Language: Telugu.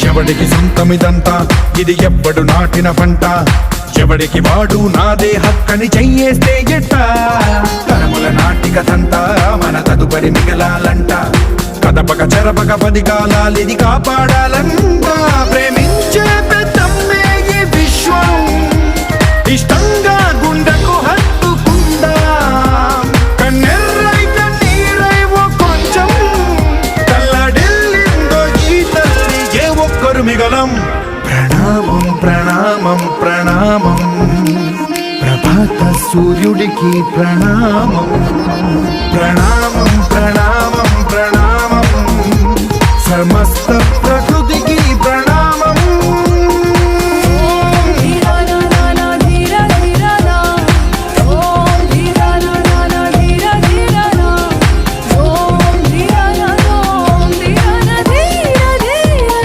ఎవడికి సొంతమిదంతా ఇది ఎవ్వడు నాటిన పంట ఎవడికి వాడు నాదే హక్కని చెయ్యేస్తే ఎట్ట తరముల నాటికతంతా మన తదుపరి మిగలాలంట కదపక చెరపక 10 కాలాలిది కాపాడాలంట ప్రేమించే పెద్దమ్మే ఈ విశ్వం ఇష్టంగా గుండెకు హత్తుకుందా కన్నెర్రై కన్నీరై ఓ కొంచెం కల్లడిల్లిందో ఈ తల్లి ఏ ఒక్కరు మిగలం ప్రణామం ప్రణామం ప్రణామం ప్రభాత సూర్యుడికి ప్రణామం ప్రణామం ప్రణామం ప్రణామం సమస్త